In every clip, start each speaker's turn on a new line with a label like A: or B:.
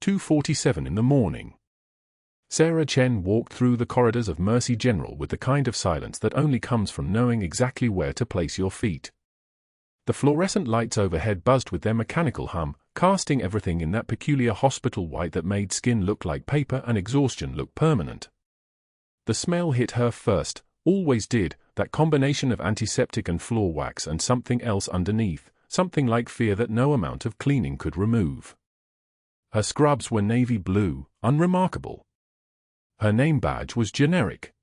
A: 2:47 in the morning. Sarah Chen walked through the corridors of Mercy General with the kind of silence that only comes from knowing exactly where to place your feet. The fluorescent lights overhead buzzed with their mechanical hum, casting everything in that peculiar hospital white that made skin look like paper and exhaustion look permanent. The smell hit her first, always did, that combination of antiseptic and floor wax and something else underneath, something like fear that no amount of cleaning could remove. Her scrubs were navy blue, unremarkable. Her name badge was generic.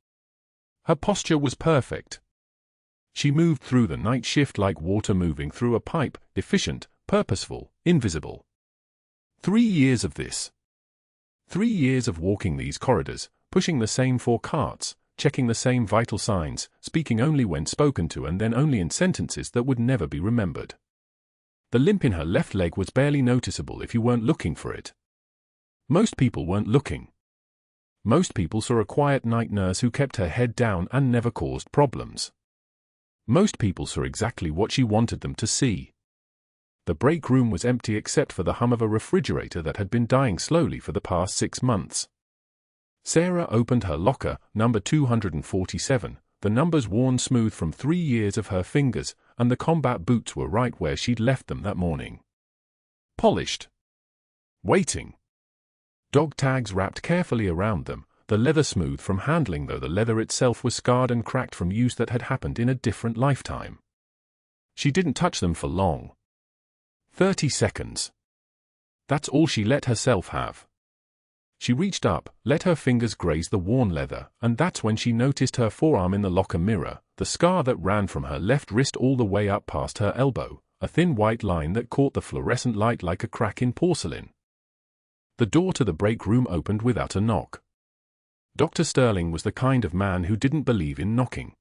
A: Her posture was perfect. She moved through the night shift like water moving through a pipe, efficient, purposeful, invisible. 3 years of this. 3 years of walking these corridors, pushing the same 4 carts, checking the same vital signs, speaking only when spoken to and then only in sentences that would never be remembered. The limp in her left leg was barely noticeable if you weren't looking for it. Most people weren't looking. Most people saw a quiet night nurse who kept her head down and never caused problems. Most people saw exactly what she wanted them to see. The break room was empty except for the hum of a refrigerator that had been dying slowly for the past 6 months. Sarah opened her locker, number 247, the numbers worn smooth from 3 years of her fingers, and the combat boots were right where she'd left them that morning. Polished. Waiting. Dog tags wrapped carefully around them, the leather smooth from handling though the leather itself was scarred and cracked from use that had happened in a different lifetime. She didn't touch them for long. 30 seconds. That's all she let herself have. She reached up, let her fingers graze the worn leather, and that's when she noticed her forearm in the locker mirror, the scar that ran from her left wrist all the way up past her elbow, a thin white line that caught the fluorescent light like a crack in porcelain. The door to the break room opened without a knock. Dr. Sterling was the kind of man who didn't believe in knocking.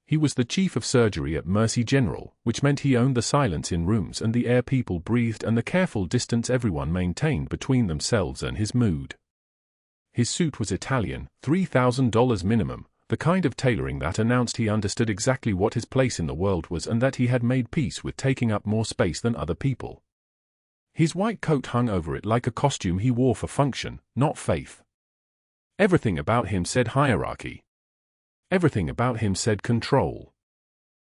A: He was the chief of surgery at Mercy General, which meant he owned the silence in rooms and the air people breathed and the careful distance everyone maintained between themselves and his mood. His suit was Italian, $3,000 minimum, the kind of tailoring that announced he understood exactly what his place in the world was and that he had made peace with taking up more space than other people. His white coat hung over it like a costume he wore for function, not faith. Everything about him said hierarchy. Everything about him said control.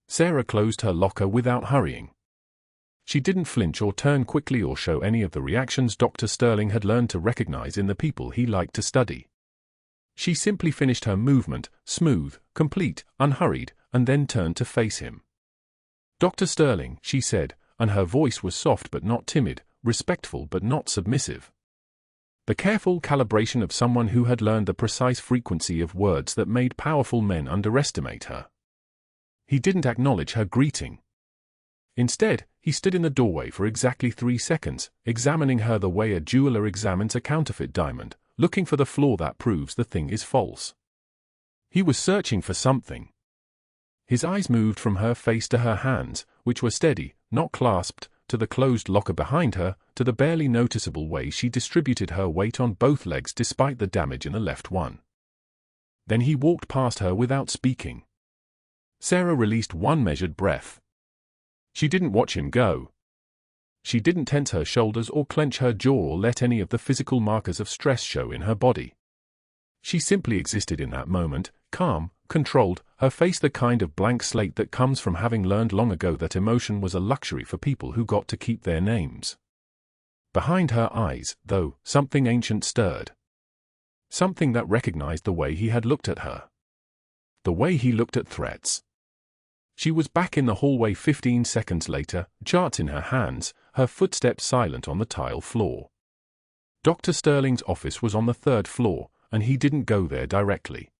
A: Sarah closed her locker without hurrying. She didn't flinch or turn quickly or show any of the reactions Dr. Sterling had learned to recognize in the people he liked to study. She simply finished her movement, smooth, complete, unhurried, and then turned to face him. "Dr. Sterling," she said, and her voice was soft but not timid, respectful but not submissive. The careful calibration of someone who had learned the precise frequency of words that made powerful men underestimate her. He didn't acknowledge her greeting. Instead, he stood in the doorway for exactly 3 seconds, examining her the way a jeweler examines a counterfeit diamond, looking for the flaw that proves the thing is false. He was searching for something. His eyes moved from her face to her hands, which were steady, not clasped, to the closed locker behind her, to the barely noticeable way she distributed her weight on both legs despite the damage in the left one. Then he walked past her without speaking. Sarah released one measured breath. She didn't watch him go. She didn't tense her shoulders or clench her jaw or let any of the physical markers of stress show in her body. She simply existed in that moment, calm, controlled, her face the kind of blank slate that comes from having learned long ago that emotion was a luxury for people who got to keep their names. Behind her eyes, though, something ancient stirred. Something that recognized the way he had looked at her. The way he looked at threats. She was back in the hallway 15 seconds later, charts in her hands, her footsteps silent on the tile floor. Dr. Sterling's office was on the 3rd floor, and he didn't go there directly.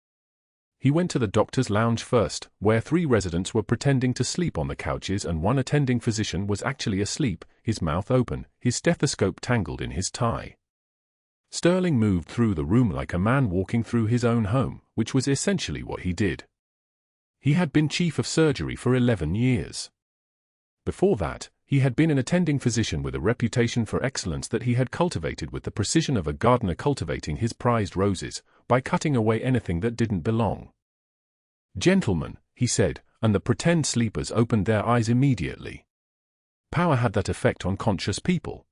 A: He went to the doctor's lounge first, where 3 residents were pretending to sleep on the couches and one attending physician was actually asleep, his mouth open, his stethoscope tangled in his tie. Sterling moved through the room like a man walking through his own home, which was essentially what he did. He had been chief of surgery for 11 years. Before that, he had been an attending physician with a reputation for excellence that he had cultivated with the precision of a gardener cultivating his prized roses, by cutting away anything that didn't belong. "Gentlemen," he said, and the pretend sleepers opened their eyes immediately. Power had that effect on conscious people.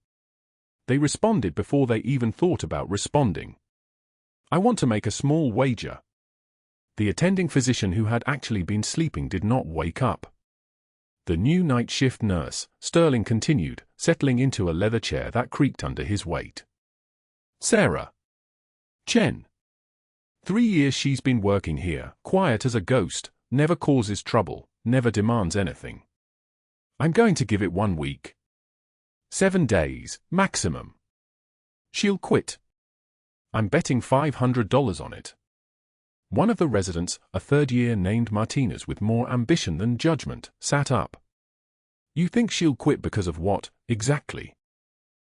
A: They responded before they even thought about responding. I want to make a small wager. The attending physician who had actually been sleeping did not wake up. The new night shift nurse, Sterling continued, settling into a leather chair that creaked under his weight. Sarah. Chen. 3 years she's been working here, quiet as a ghost, never causes trouble, never demands anything. I'm going to give it 1 week. 7 days, maximum. She'll quit. I'm betting $500 on it. One of the residents, a third-year named Martinez with more ambition than judgment, sat up. You think she'll quit because of what, exactly?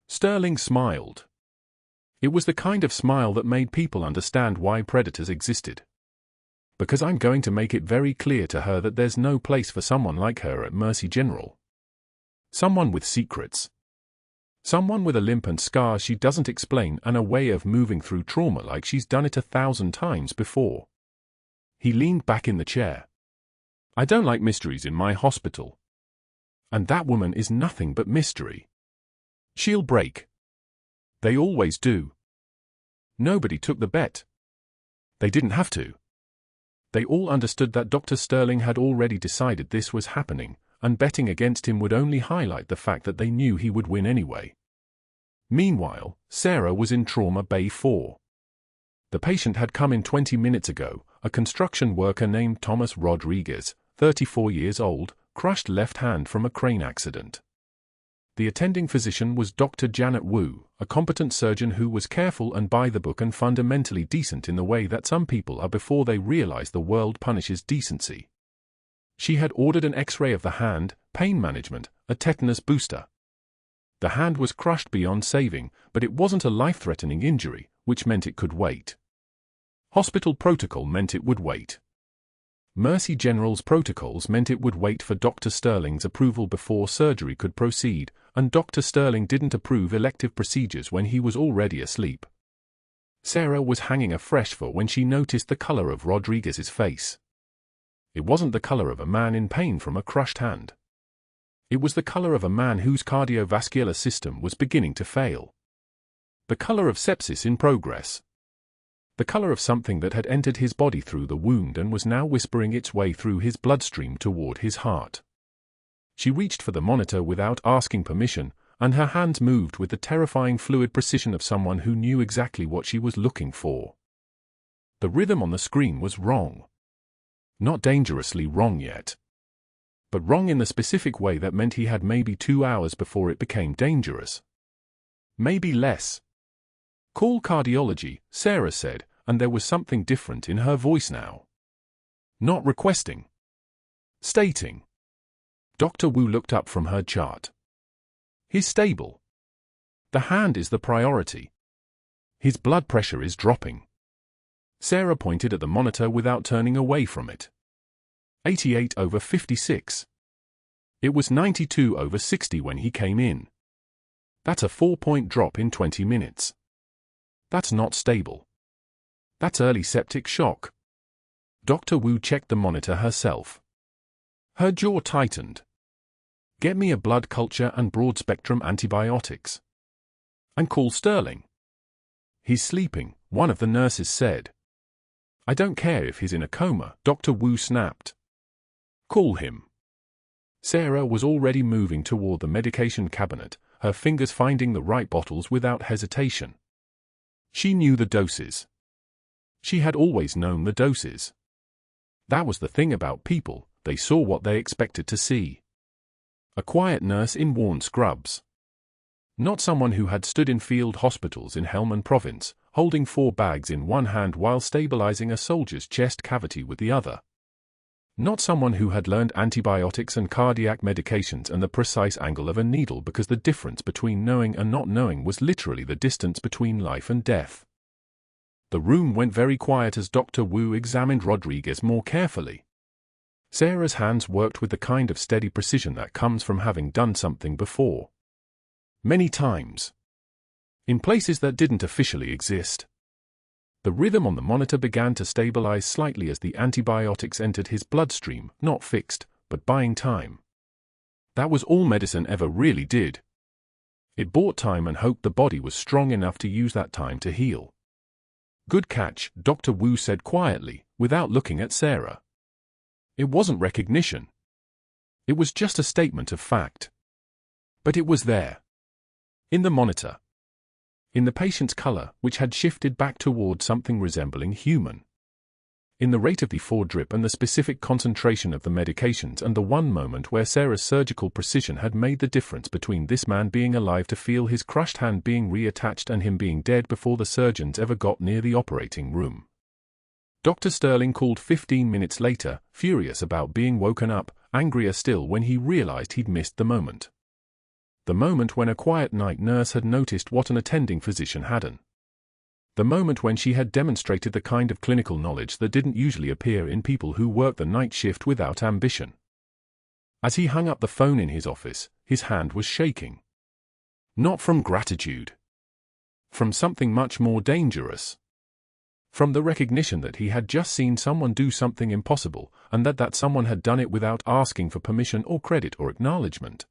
A: Sterling smiled. It was the kind of smile that made people understand why predators existed. Because I'm going to make it very clear to her that there's no place for someone like her at Mercy General. Someone with secrets. Someone with a limp and scars she doesn't explain and a way of moving through trauma like she's done it 1,000 times before. He leaned back in the chair. I don't like mysteries in my hospital. And that woman is nothing but mystery. She'll break. They always do. Nobody took the bet. They didn't have to. They all understood that Dr. Sterling had already decided this was happening, and betting against him would only highlight the fact that they knew he would win anyway. Meanwhile, Sarah was in Trauma Bay 4. The patient had come in 20 minutes ago, a construction worker named Thomas Rodriguez, 34 years old, crushed left hand from a crane accident. The attending physician was Dr. Janet Wu, a competent surgeon who was careful and by the book and fundamentally decent in the way that some people are before they realize the world punishes decency. She had ordered an X-ray of the hand, pain management, a tetanus booster. The hand was crushed beyond saving, but it wasn't a life-threatening injury, which meant it could wait. Hospital protocol meant it would wait. Mercy General's protocols meant it would wait for Dr. Sterling's approval before surgery could proceed, and Dr. Sterling didn't approve elective procedures when he was already asleep. Sarah was hanging a fresh for when she noticed the color of Rodriguez's face. It wasn't the color of a man in pain from a crushed hand. It was the color of a man whose cardiovascular system was beginning to fail. The color of sepsis in progress. The color of something that had entered his body through the wound and was now whispering its way through his bloodstream toward his heart. She reached for the monitor without asking permission, and her hands moved with the terrifying fluid precision of someone who knew exactly what she was looking for. The rhythm on the screen was wrong. Not dangerously wrong yet. But wrong in the specific way that meant he had maybe 2 hours before it became dangerous. Maybe less. Call cardiology, Sarah said, and there was something different in her voice now. Not requesting. Stating. Dr. Wu looked up from her chart. He's stable. The hand is the priority. His blood pressure is dropping. Sarah pointed at the monitor without turning away from it. 88/56. It was 92/60 when he came in. That's a 4-point drop in 20 minutes. That's not stable. That's early septic shock. Dr. Wu checked the monitor herself. Her jaw tightened. Get me a blood culture and broad-spectrum antibiotics. And call Sterling. He's sleeping, one of the nurses said. I don't care if he's in a coma, Dr. Wu snapped. Call him. Sarah was already moving toward the medication cabinet, her fingers finding the right bottles without hesitation. She knew the doses. She had always known the doses. That was the thing about people, they saw what they expected to see. A quiet nurse in worn scrubs. Not someone who had stood in field hospitals in Helmand Province, holding 4 bags in one hand while stabilizing a soldier's chest cavity with the other. Not someone who had learned antibiotics and cardiac medications and the precise angle of a needle, because the difference between knowing and not knowing was literally the distance between life and death. The room went very quiet as Dr. Wu examined Rodriguez more carefully. Sarah's hands worked with the kind of steady precision that comes from having done something before. Many times. In places that didn't officially exist. The rhythm on the monitor began to stabilize slightly as the antibiotics entered his bloodstream, not fixed, but buying time. That was all medicine ever really did. It bought time and hoped the body was strong enough to use that time to heal. "Good catch," Dr. Wu said quietly, without looking at Sarah. It wasn't recognition. It was just a statement of fact. But it was there. In the monitor. In the patient's color, which had shifted back toward something resembling human. In the rate of the foredrip and the specific concentration of the medications, and the one moment where Sarah's surgical precision had made the difference between this man being alive to feel his crushed hand being reattached and him being dead before the surgeons ever got near the operating room. Dr. Sterling called 15 minutes later, furious about being woken up, angrier still when he realized he'd missed the moment. The moment when a quiet night nurse had noticed what an attending physician hadn't. The moment when she had demonstrated the kind of clinical knowledge that didn't usually appear in people who work the night shift without ambition. As he hung up the phone in his office, his hand was shaking. Not from gratitude. From something much more dangerous. From the recognition that he had just seen someone do something impossible, and that someone had done it without asking for permission or credit or acknowledgement.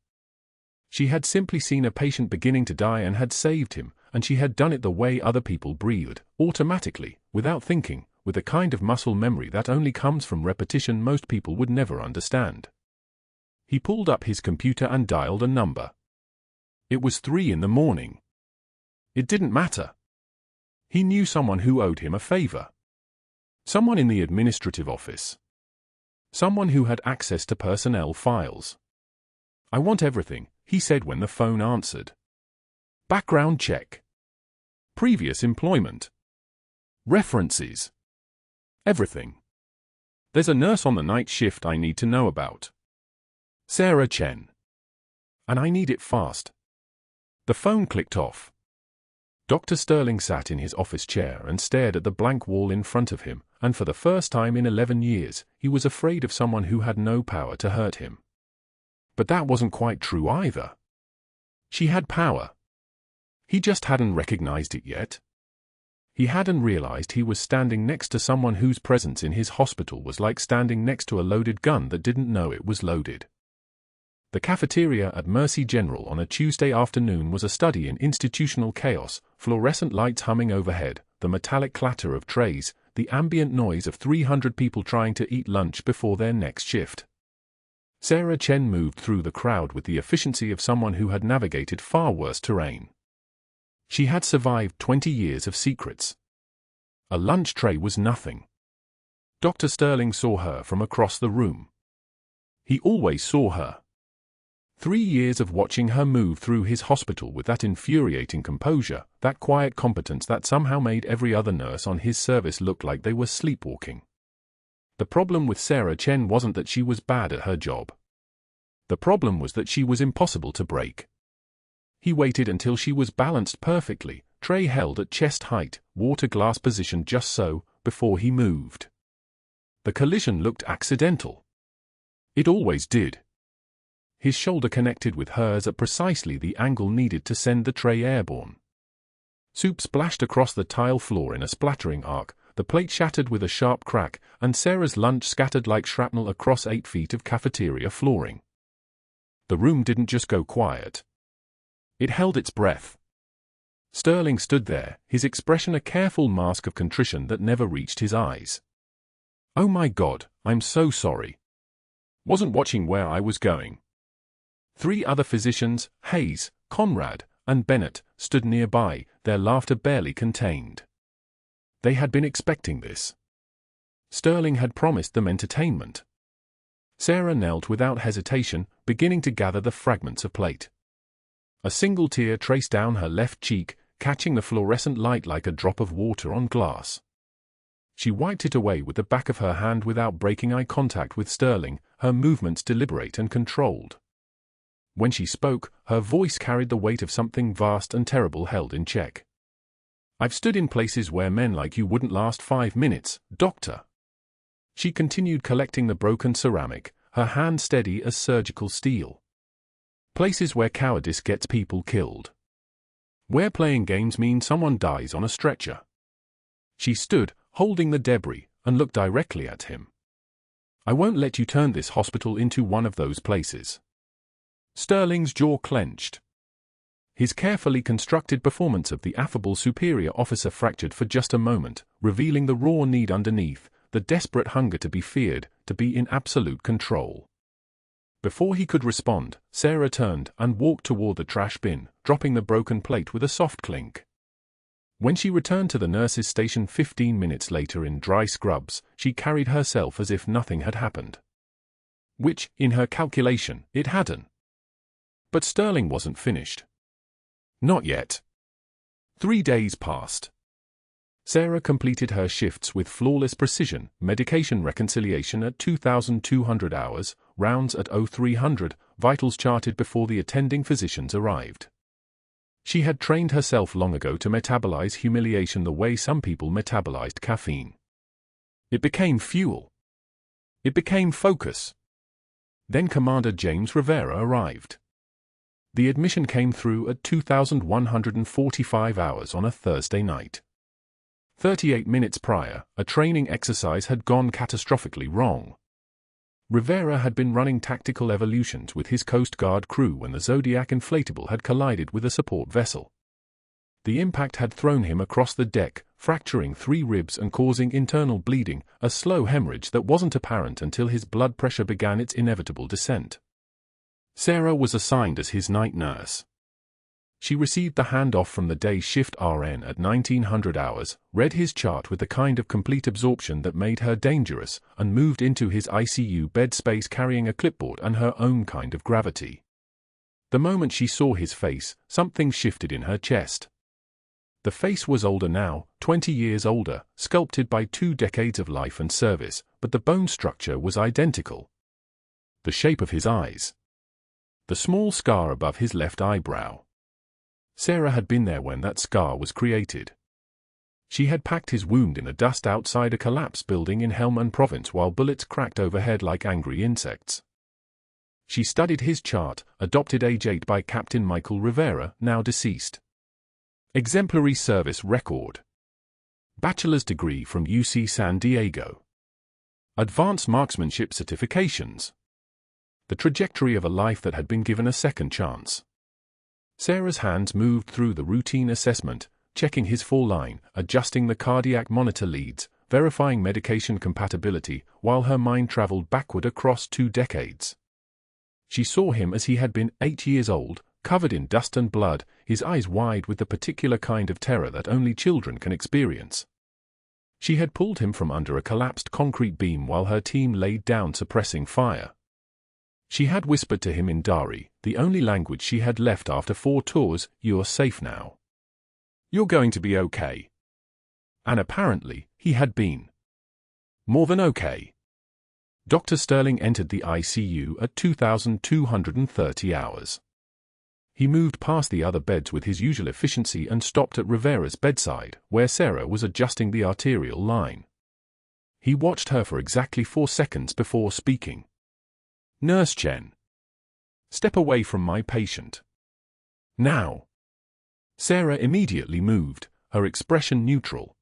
A: She had simply seen a patient beginning to die and had saved him, and she had done it the way other people breathed, automatically, without thinking, with a kind of muscle memory that only comes from repetition most people would never understand. He pulled up his computer and dialed a number. It was 3 in the morning. It didn't matter. He knew someone who owed him a favor. Someone in the administrative office. Someone who had access to personnel files. "I want everything," he said when the phone answered. "Background check. Previous employment. References. Everything. There's a nurse on the night shift I need to know about. Sarah Chen. And I need it fast." The phone clicked off. Dr. Sterling sat in his office chair and stared at the blank wall in front of him, and for the first time in 11 years, he was afraid of someone who had no power to hurt him. But that wasn't quite true either. She had power. He just hadn't recognized it yet. He hadn't realized he was standing next to someone whose presence in his hospital was like standing next to a loaded gun that didn't know it was loaded. The cafeteria at Mercy General on a Tuesday afternoon was a study in institutional chaos, fluorescent lights humming overhead, the metallic clatter of trays, the ambient noise of 300 people trying to eat lunch before their next shift. Sarah Chen moved through the crowd with the efficiency of someone who had navigated far worse terrain. She had survived 20 years of secrets. A lunch tray was nothing. Dr. Sterling saw her from across the room. He always saw her. 3 years of watching her move through his hospital with that infuriating composure, that quiet competence that somehow made every other nurse on his service look like they were sleepwalking. The problem with Sarah Chen wasn't that she was bad at her job. The problem was that she was impossible to break. He waited until she was balanced perfectly, tray held at chest height, water glass positioned just so, before he moved. The collision looked accidental. It always did. His shoulder connected with hers at precisely the angle needed to send the tray airborne. Soup splashed across the tile floor in a splattering arc, the plate shattered with a sharp crack, and Sarah's lunch scattered like shrapnel across 8 feet of cafeteria flooring. The room didn't just go quiet. It held its breath. Sterling stood there, his expression a careful mask of contrition that never reached his eyes. "Oh my God, I'm so sorry. Wasn't watching where I was going." 3 other physicians, Hayes, Conrad, and Bennett, stood nearby, their laughter barely contained. They had been expecting this. Sterling had promised them entertainment. Sarah knelt without hesitation, beginning to gather the fragments of plate. A single tear traced down her left cheek, catching the fluorescent light like a drop of water on glass. She wiped it away with the back of her hand without breaking eye contact with Sterling, her movements deliberate and controlled. When she spoke, her voice carried the weight of something vast and terrible held in check. "I've stood in places where men like you wouldn't last 5 minutes, doctor." She continued collecting the broken ceramic, her hand steady as surgical steel. "Places where cowardice gets people killed. Where playing games mean someone dies on a stretcher." She stood, holding the debris, and looked directly at him. "I won't let you turn this hospital into one of those places." Sterling's jaw clenched. His carefully constructed performance of the affable superior officer fractured for just a moment, revealing the raw need underneath, the desperate hunger to be feared, to be in absolute control. Before he could respond, Sarah turned and walked toward the trash bin, dropping the broken plate with a soft clink. When she returned to the nurse's station 15 minutes later in dry scrubs, she carried herself as if nothing had happened. Which, in her calculation, it hadn't. But Sterling wasn't finished. Not yet. 3 days passed. Sarah completed her shifts with flawless precision, medication reconciliation at 2,200 hours, rounds at 0300, vitals charted before the attending physicians arrived. She had trained herself long ago to metabolize humiliation the way some people metabolized caffeine. It became fuel. It became focus. Then Commander James Rivera arrived. The admission came through at 2,145 hours on a Thursday night. 38 minutes prior, a training exercise had gone catastrophically wrong. Rivera had been running tactical evolutions with his Coast Guard crew when the Zodiac inflatable had collided with a support vessel. The impact had thrown him across the deck, fracturing 3 ribs and causing internal bleeding, a slow hemorrhage that wasn't apparent until his blood pressure began its inevitable descent. Sarah was assigned as his night nurse. She received the handoff from the day shift RN at 1900 hours, read his chart with the kind of complete absorption that made her dangerous, and moved into his ICU bed space carrying a clipboard and her own kind of gravity. The moment she saw his face, something shifted in her chest. The face was older now, 20 years older, sculpted by 2 decades of life and service, but the bone structure was identical. The shape of his eyes. The small scar above his left eyebrow. Sarah had been there when that scar was created. She had packed his wound in the dust outside a collapsed building in Helmand Province while bullets cracked overhead like angry insects. She studied his chart, adopted age 8 by Captain Michael Rivera, now deceased. Exemplary service record. Bachelor's degree from UC San Diego. Advanced marksmanship certifications. The trajectory of a life that had been given a second chance. Sarah's hands moved through the routine assessment, checking his full line, adjusting the cardiac monitor leads, verifying medication compatibility, while her mind traveled backward across 2 decades. She saw him as he had been 8 years old, covered in dust and blood, his eyes wide with the particular kind of terror that only children can experience. She had pulled him from under a collapsed concrete beam while her team laid down suppressing fire. She had whispered to him in Dari, the only language she had left after 4 tours, "You're safe now. You're going to be okay." And apparently, he had been. More than okay. Dr. Sterling entered the ICU at 2,230 hours. He moved past the other beds with his usual efficiency and stopped at Rivera's bedside, where Sarah was adjusting the arterial line. He watched her for exactly 4 seconds before speaking. "Nurse Chen. Step away from my patient. Now." Sarah immediately moved, her expression neutral.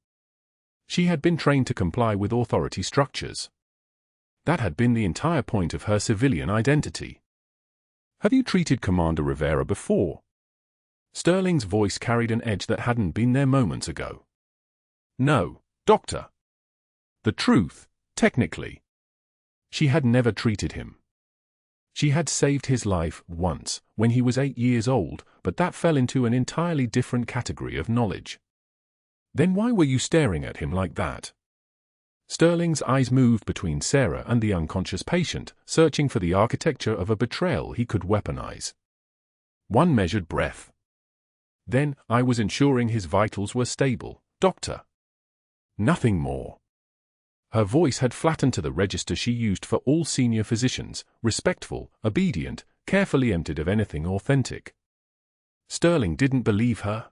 A: She had been trained to comply with authority structures. That had been the entire point of her civilian identity. "Have you treated Commander Rivera before?" Sterling's voice carried an edge that hadn't been there moments ago. "No, Doctor. The truth, technically. She had never treated him. She had saved his life once, when he was 8 years old, but that fell into an entirely different category of knowledge. Then why were you staring at him like that?" Sterling's eyes moved between Sarah and the unconscious patient, searching for the architecture of a betrayal he could weaponize. One measured breath. "Then, I was ensuring his vitals were stable, Doctor. Nothing more." Her voice had flattened to the register she used for all senior physicians, respectful, obedient, carefully emptied of anything authentic. Sterling didn't believe her.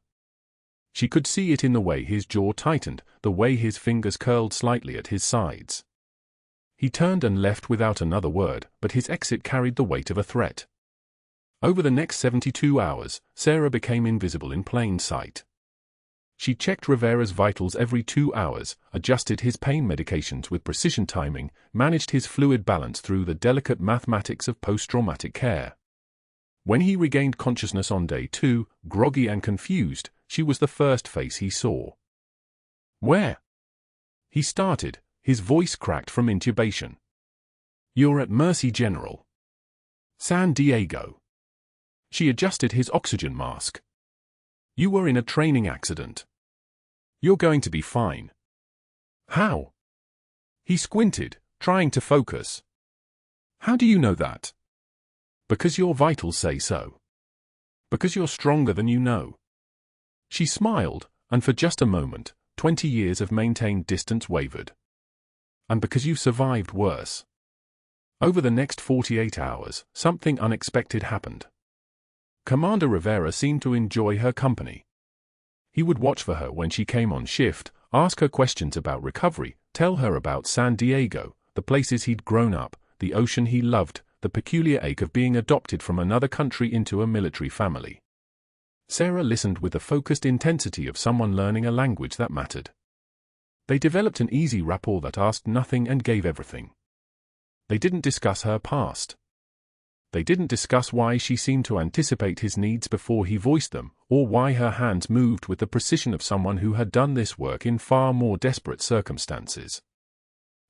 A: She could see it in the way his jaw tightened, the way his fingers curled slightly at his sides. He turned and left without another word, but his exit carried the weight of a threat. Over the next 72 hours, Sarah became invisible in plain sight. She checked Rivera's vitals every 2 hours, adjusted his pain medications with precision timing, managed his fluid balance through the delicate mathematics of post-traumatic care. When he regained consciousness on day 2, groggy and confused, she was the first face he saw. "Where?" he started, his voice cracked from intubation. "You're at Mercy General. San Diego." She adjusted his oxygen mask. "You were in a training accident. You're going to be fine." "How?" He squinted, trying to focus. "How do you know that?" "Because your vitals say so. Because you're stronger than you know." She smiled, and for just a moment, 20 years of maintained distance wavered. "And because you've survived worse." Over the next 48 hours, something unexpected happened. Commander Rivera seemed to enjoy her company. He would watch for her when she came on shift, ask her questions about recovery, tell her about San Diego, the places he'd grown up, the ocean he loved, the peculiar ache of being adopted from another country into a military family. Sarah listened with the focused intensity of someone learning a language that mattered. They developed an easy rapport that asked nothing and gave everything. They didn't discuss her past. They didn't discuss why she seemed to anticipate his needs before he voiced them, or why her hands moved with the precision of someone who had done this work in far more desperate circumstances.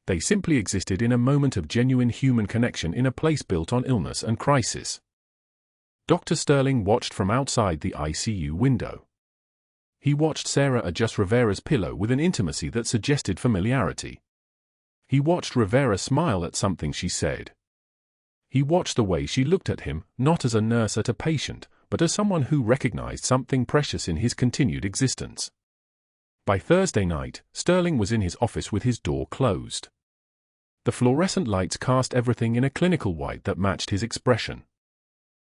A: They simply existed in a moment of genuine human connection in a place built on illness and crisis. Dr. Sterling watched from outside the ICU window. He watched Sarah adjust Rivera's pillow with an intimacy that suggested familiarity. He watched Rivera smile at something she said. He watched the way she looked at him, not as a nurse at a patient, but as someone who recognized something precious in his continued existence. By Thursday night, Sterling was in his office with his door closed. The fluorescent lights cast everything in a clinical white that matched his expression.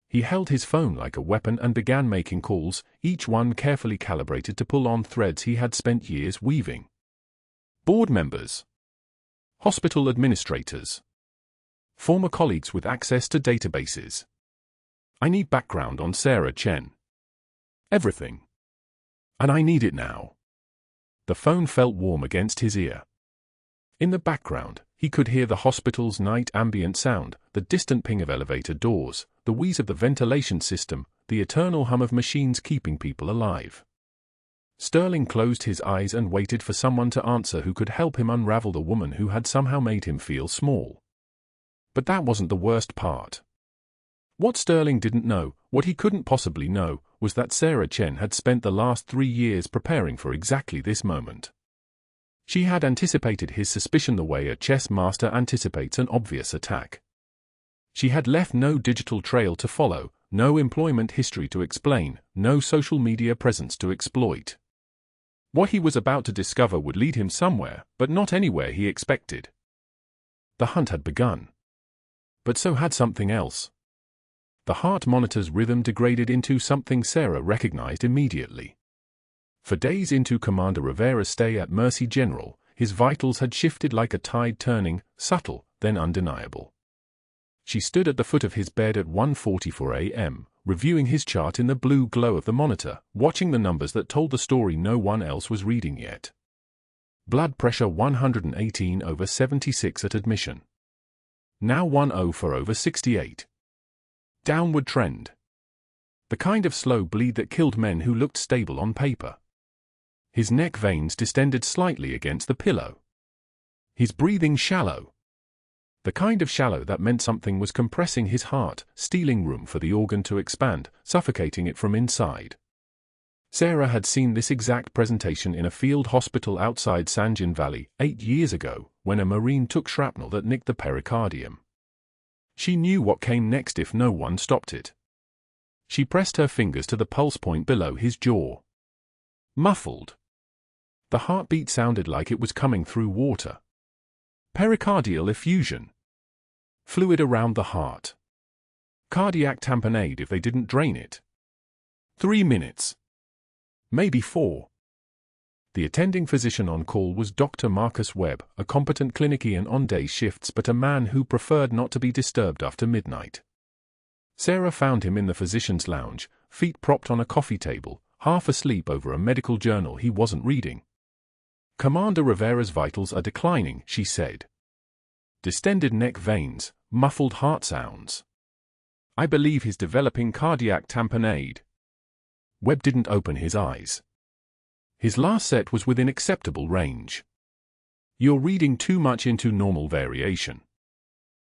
A: He held his phone like a weapon and began making calls, each one carefully calibrated to pull on threads he had spent years weaving. Board members. Hospital administrators. Former colleagues with access to databases. "I need background on Sarah Chen. Everything. And I need it now." The phone felt warm against his ear. In the background, he could hear the hospital's night ambient sound, the distant ping of elevator doors, the wheeze of the ventilation system, the eternal hum of machines keeping people alive. Sterling closed his eyes and waited for someone to answer who could help him unravel the woman who had somehow made him feel small. But that wasn't the worst part. What Sterling didn't know, what he couldn't possibly know, was that Sarah Chen had spent the last 3 years preparing for exactly this moment. She had anticipated his suspicion the way a chess master anticipates an obvious attack. She had left no digital trail to follow, no employment history to explain, no social media presence to exploit. What he was about to discover would lead him somewhere, but not anywhere he expected. The hunt had begun. But so had something else. The heart monitor's rhythm degraded into something Sarah recognized immediately. For days into Commander Rivera's stay at Mercy General, his vitals had shifted like a tide turning, subtle, then undeniable. She stood at the foot of his bed at 1:44 a.m., reviewing his chart in the blue glow of the monitor, watching the numbers that told the story no one else was reading yet. Blood pressure 118/76 at admission. Now 104/68. Downward trend. The kind of slow bleed that killed men who looked stable on paper. His neck veins distended slightly against the pillow. His breathing shallow. The kind of shallow that meant something was compressing his heart, stealing room for the organ to expand, suffocating it from inside. Sarah had seen this exact presentation in a field hospital outside Sanjin Valley 8 years ago, when a Marine took shrapnel that nicked the pericardium. She knew what came next if no one stopped it. She pressed her fingers to the pulse point below his jaw. Muffled. The heartbeat sounded like it was coming through water. Pericardial effusion. Fluid around the heart. Cardiac tamponade if they didn't drain it. 3 minutes. Maybe 4. The attending physician on call was Dr. Marcus Webb, a competent clinician on day shifts but a man who preferred not to be disturbed after midnight. Sarah found him in the physician's lounge, feet propped on a coffee table, half asleep over a medical journal he wasn't reading. "Commander Rivera's vitals are declining," she said. "Distended neck veins, muffled heart sounds. I believe he's developing cardiac tamponade. Webb didn't open his eyes. His last set was within acceptable range. You're reading too much into normal variation.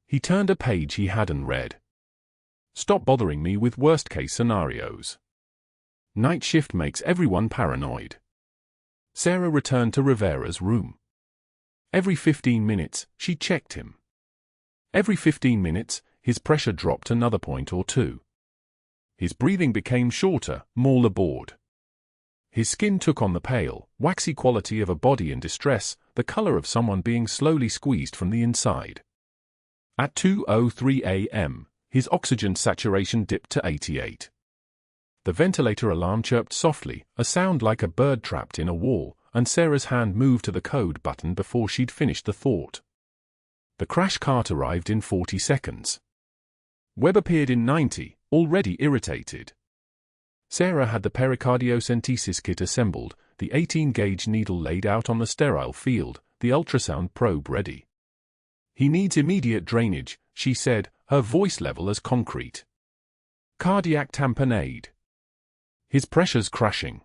A: He turned a page he hadn't read. Stop bothering me with worst-case scenarios. Night shift makes everyone paranoid. Sarah returned to Rivera's room. Every 15 minutes, she checked him. Every 15 minutes, his pressure dropped another point or two. His breathing became shorter, more labored. His skin took on the pale, waxy quality of a body in distress, the color of someone being slowly squeezed from the inside. At 2:03 a.m., his oxygen saturation dipped to 88. The ventilator alarm chirped softly, a sound like a bird trapped in a wall, and Sarah's hand moved to the code button before she'd finished the thought. The crash cart arrived in 40 seconds. Webb appeared in 90, already irritated. Sarah had the pericardiocentesis kit assembled, the 18-gauge needle laid out on the sterile field, the ultrasound probe ready. He needs immediate drainage, she said, her voice level as concrete. Cardiac tamponade. His pressure's crashing.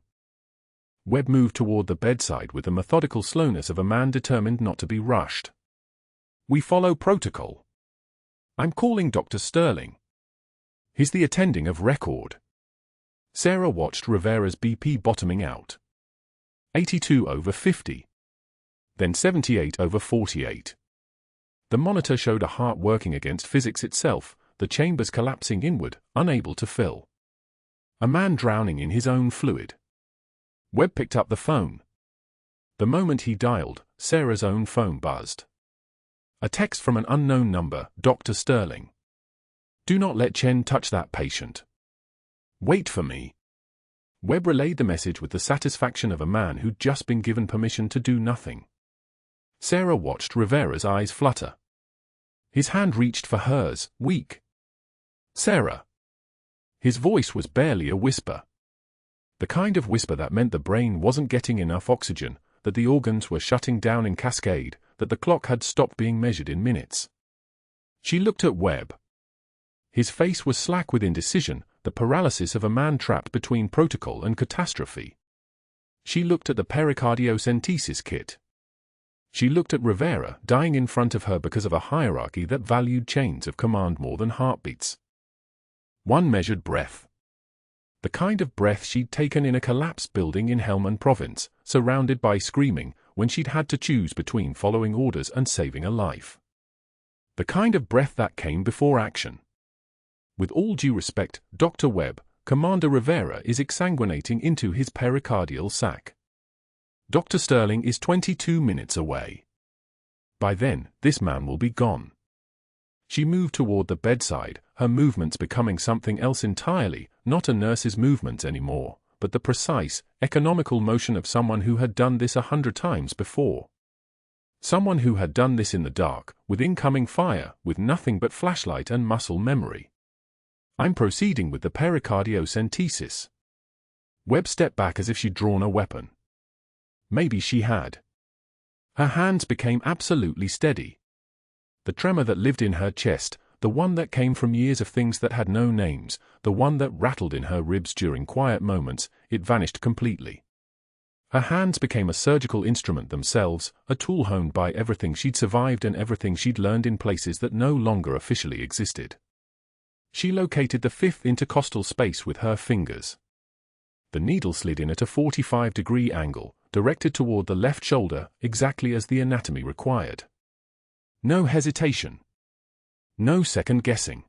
A: Webb moved toward the bedside with the methodical slowness of a man determined not to be rushed. We follow protocol. I'm calling Dr. Sterling. He's the attending of record. Sarah watched Rivera's BP bottoming out. 82/50. Then 78/48. The monitor showed a heart working against physics itself, the chambers collapsing inward, unable to fill. A man drowning in his own fluid. Webb picked up the phone. The moment he dialed, Sarah's own phone buzzed. A text from an unknown number, Dr. Sterling. Do not let Chen touch that patient. Wait for me. Webb relayed the message with the satisfaction of a man who'd just been given permission to do nothing. Sarah watched Rivera's eyes flutter. His hand reached for hers, weak. Sarah. His voice was barely a whisper. The kind of whisper that meant the brain wasn't getting enough oxygen, that the organs were shutting down in cascade, that the clock had stopped being measured in minutes. She looked at Webb. His face was slack with indecision, the paralysis of a man trapped between protocol and catastrophe. She looked at the pericardiocentesis kit. She looked at Rivera dying in front of her because of a hierarchy that valued chains of command more than heartbeats. One measured breath. The kind of breath she'd taken in a collapsed building in Helmand Province, surrounded by screaming, when she'd had to choose between following orders and saving a life. The kind of breath that came before action. With all due respect, Dr. Webb, Commander Rivera is exsanguinating into his pericardial sac. Dr. Sterling is 22 minutes away. By then, this man will be gone. She moved toward the bedside, her movements becoming something else entirely, not a nurse's movements anymore, but the precise, economical motion of someone who had done this 100 times before. Someone who had done this in the dark, with incoming fire, with nothing but flashlight and muscle memory. I'm proceeding with the pericardiocentesis. Webb stepped back as if she'd drawn a weapon. Maybe she had. Her hands became absolutely steady. The tremor that lived in her chest, the one that came from years of things that had no names, the one that rattled in her ribs during quiet moments, it vanished completely. Her hands became a surgical instrument themselves, a tool honed by everything she'd survived and everything she'd learned in places that no longer officially existed. She located the fifth intercostal space with her fingers. The needle slid in at a 45-degree angle, directed toward the left shoulder, exactly as the anatomy required. No hesitation. No second guessing.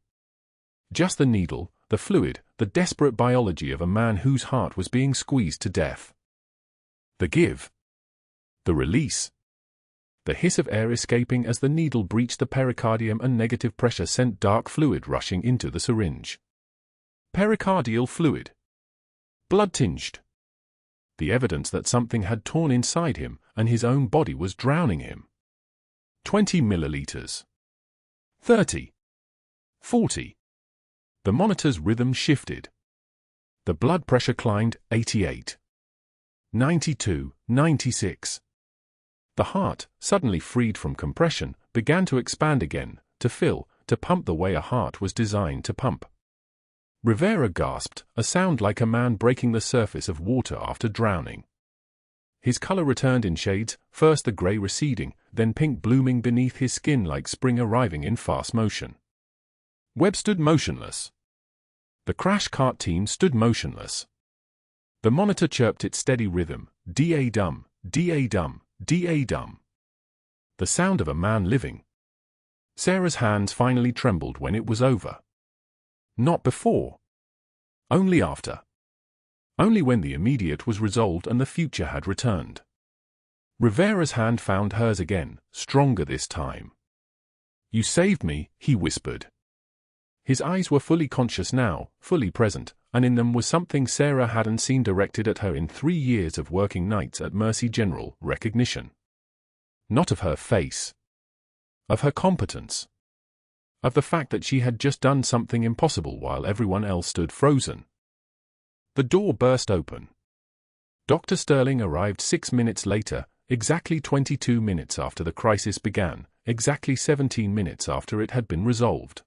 A: Just the needle, the fluid, the desperate biology of a man whose heart was being squeezed to death. The give. The release. The hiss of air escaping as the needle breached the pericardium and negative pressure sent dark fluid rushing into the syringe. Pericardial fluid. Blood-tinged. The evidence that something had torn inside him and his own body was drowning him. 20 milliliters. 30. 40. The monitor's rhythm shifted. The blood pressure climbed, 88. 92, 96. The heart, suddenly freed from compression, began to expand again, to fill, to pump the way a heart was designed to pump. Rivera gasped, a sound like a man breaking the surface of water after drowning. His color returned in shades, first the gray receding, then pink blooming beneath his skin like spring arriving in fast motion. Webb stood motionless. The crash cart team stood motionless. The monitor chirped its steady rhythm, da-dum, da-dum, da-dum. The sound of a man living. Sarah's hands finally trembled when it was over. Not before. Only after. Only when the immediate was resolved and the future had returned. Rivera's hand found hers again, stronger this time. "You saved me," he whispered. His eyes were fully conscious now, fully present, and in them was something Sarah hadn't seen directed at her in 3 years of working nights at Mercy General, recognition. Not of her face. Of her competence. Of the fact that she had just done something impossible while everyone else stood frozen. The door burst open. Dr. Sterling arrived 6 minutes later, exactly 22 minutes after the crisis began, exactly 17 minutes after it had been resolved.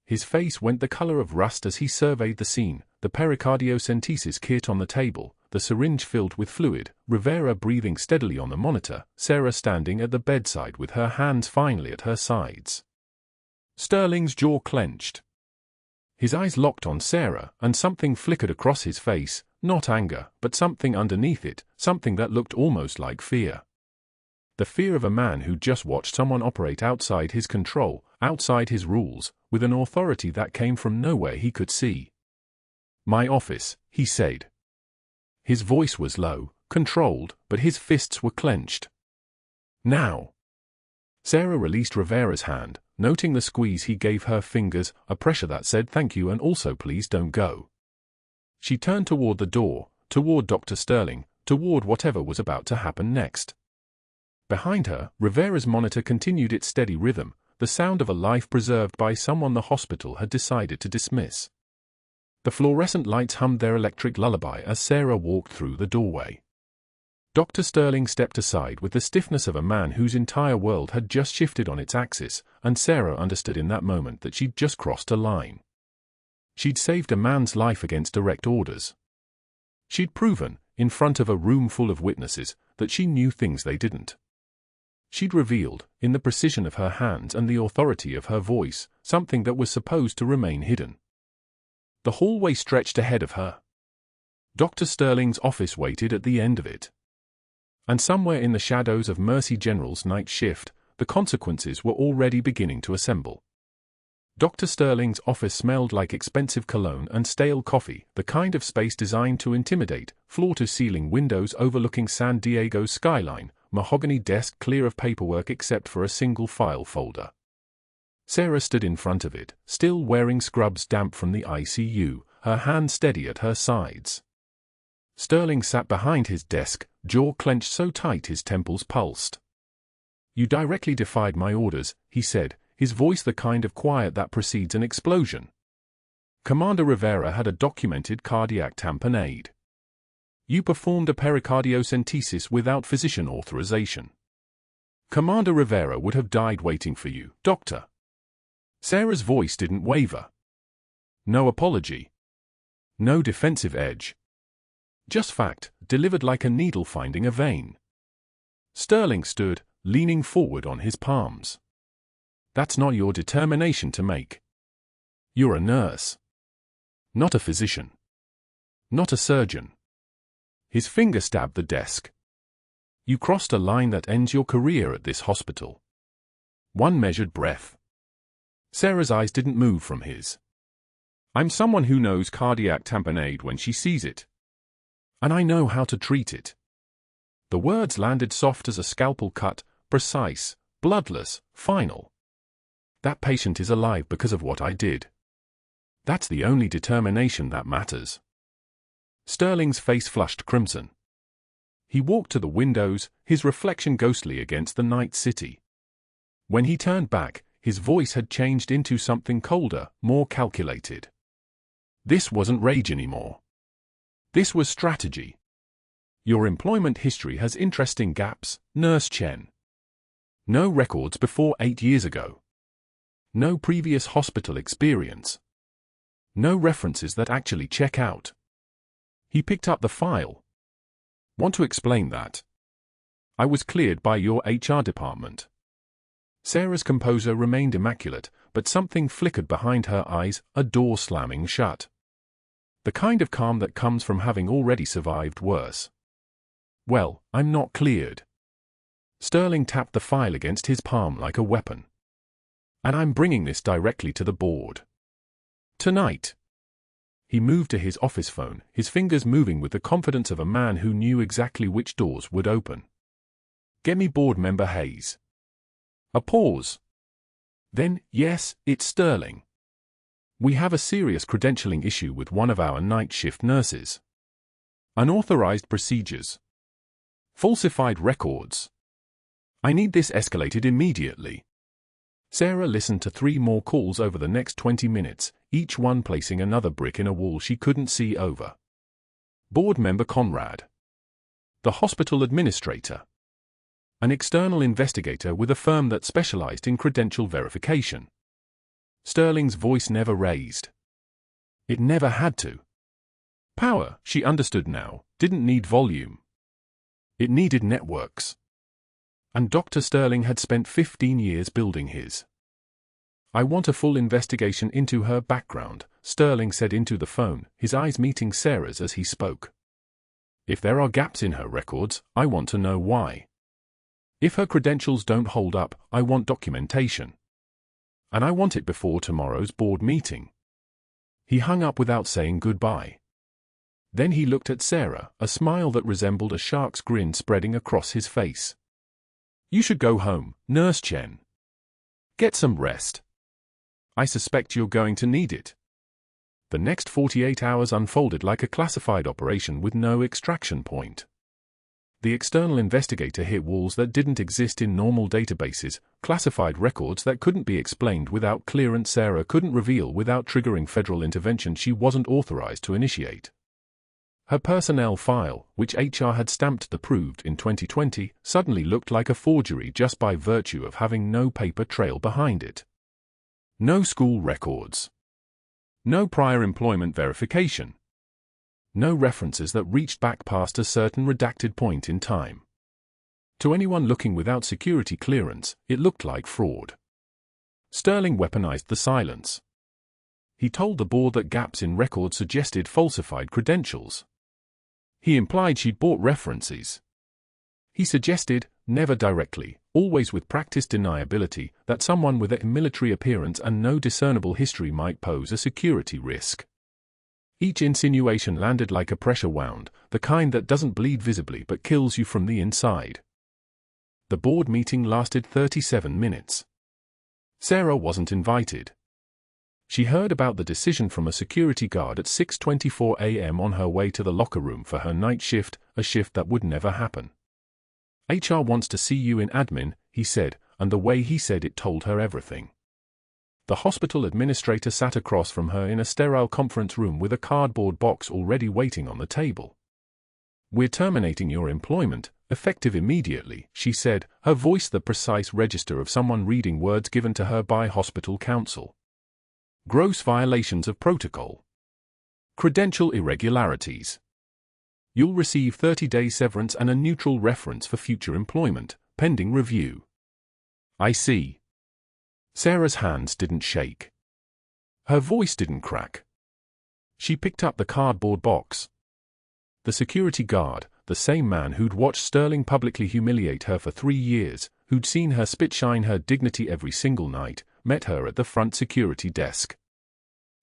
A: His face went the color of rust as he surveyed the scene, the pericardiocentesis kit on the table, the syringe filled with fluid, Rivera breathing steadily on the monitor, Sarah standing at the bedside with her hands finally at her sides. Sterling's jaw clenched. His eyes locked on Sarah, and something flickered across his face, not anger, but something underneath it, something that looked almost like fear. The fear of a man who just watched someone operate outside his control, outside his rules, with an authority that came from nowhere he could see. "My office," he said. His voice was low, controlled, but his fists were clenched. "Now." Sarah released Rivera's hand, noting the squeeze he gave her fingers, a pressure that said thank you and also please don't go. She turned toward the door, toward Dr. Sterling, toward whatever was about to happen next. Behind her, Rivera's monitor continued its steady rhythm, the sound of a life preserved by someone the hospital had decided to dismiss. The fluorescent lights hummed their electric lullaby as Sarah walked through the doorway. Dr. Sterling stepped aside with the stiffness of a man whose entire world had just shifted on its axis, and Sarah understood in that moment that she'd just crossed a line. She'd saved a man's life against direct orders. She'd proven, in front of a room full of witnesses, that she knew things they didn't. She'd revealed, in the precision of her hands and the authority of her voice, something that was supposed to remain hidden. The hallway stretched ahead of her. Dr. Sterling's office waited at the end of it. And somewhere in the shadows of Mercy General's night shift, the consequences were already beginning to assemble. Dr. Sterling's office smelled like expensive cologne and stale coffee, the kind of space designed to intimidate, floor-to-ceiling windows overlooking San Diego's skyline, mahogany desk clear of paperwork except for a single file folder. Sarah stood in front of it, still wearing scrubs damp from the ICU, her hands steady at her sides. Sterling sat behind his desk, jaw clenched so tight his temples pulsed. "You directly defied my orders," he said, his voice the kind of quiet that precedes an explosion. "Commander Rivera had a documented cardiac tamponade. You performed a pericardiocentesis without physician authorization. Commander Rivera would have died waiting for you, Doctor." Sarah's voice didn't waver. No apology. No defensive edge. Just fact, delivered like a needle finding a vein. Sterling stood, leaning forward on his palms. "That's not your determination to make. You're a nurse. Not a physician. Not a surgeon." His finger stabbed the desk. "You crossed a line that ends your career at this hospital." One measured breath. Sarah's eyes didn't move from his. "I'm someone who knows cardiac tamponade when she sees it. And I know how to treat it." The words landed soft as a scalpel cut, precise, bloodless, final. "That patient is alive because of what I did. That's the only determination that matters." Sterling's face flushed crimson. He walked to the windows, his reflection ghostly against the night city. When he turned back, his voice had changed into something colder, more calculated. This wasn't rage anymore. This was strategy. "Your employment history has interesting gaps, Nurse Chen. No records before 8 years ago. No previous hospital experience. No references that actually check out. He picked up the file. Want to explain that? I was cleared by your HR department. Sarah's composure remained immaculate, but something flickered behind her eyes, a door slamming shut. The kind of calm that comes from having already survived worse. Well, I'm not cleared. Sterling tapped the file against his palm like a weapon. And I'm bringing this directly to the board. Tonight. He moved to his office phone, his fingers moving with the confidence of a man who knew exactly which doors would open. Get me board member Hayes. A pause. Then, yes, it's Sterling. We have a serious credentialing issue with one of our night shift nurses. Unauthorized procedures. Falsified records. I need this escalated immediately. Sarah listened to 3 more calls over the next 20 minutes, each one placing another brick in a wall she couldn't see over. Board member Conrad. The hospital administrator. An external investigator with a firm that specialized in credential verification. Sterling's voice never raised. It never had to. Power, she understood now, didn't need volume. It needed networks. And Dr. Sterling had spent 15 years building his. I want a full investigation into her background, Sterling said into the phone, his eyes meeting Sarah's as he spoke. If there are gaps in her records, I want to know why. If her credentials don't hold up, I want documentation. And I want it before tomorrow's board meeting. He hung up without saying goodbye. Then he looked at Sarah, a smile that resembled a shark's grin spreading across his face. You should go home, Nurse Chen. Get some rest. I suspect you're going to need it. The next 48 hours unfolded like a classified operation with no extraction point. The external investigator hit walls that didn't exist in normal databases, classified records that couldn't be explained without clearance Sarah couldn't reveal without triggering federal intervention she wasn't authorized to initiate. Her personnel file, which HR had stamped approved in 2020, suddenly looked like a forgery just by virtue of having no paper trail behind it. No school records. No prior employment verification. No references that reached back past a certain redacted point in time. To anyone looking without security clearance, it looked like fraud. Sterling weaponized the silence. He told the board that gaps in records suggested falsified credentials. He implied she'd bought references. He suggested, never directly, always with practiced deniability, that someone with a military appearance and no discernible history might pose a security risk. Each insinuation landed like a pressure wound, the kind that doesn't bleed visibly but kills you from the inside. The board meeting lasted 37 minutes. Sarah wasn't invited. She heard about the decision from a security guard at 6:24 a.m. on her way to the locker room for her night shift, a shift that would never happen. HR wants to see you in admin, he said, and the way he said it told her everything. The hospital administrator sat across from her in a sterile conference room with a cardboard box already waiting on the table. We're terminating your employment, effective immediately, she said, her voice the precise register of someone reading words given to her by hospital counsel. Gross violations of protocol. Credential irregularities. You'll receive 30-day severance and a neutral reference for future employment, pending review. I see. Sarah's hands didn't shake. Her voice didn't crack. She picked up the cardboard box. The security guard, the same man who'd watched Sterling publicly humiliate her for 3 years, who'd seen her spit-shine her dignity every single night, met her at the front security desk.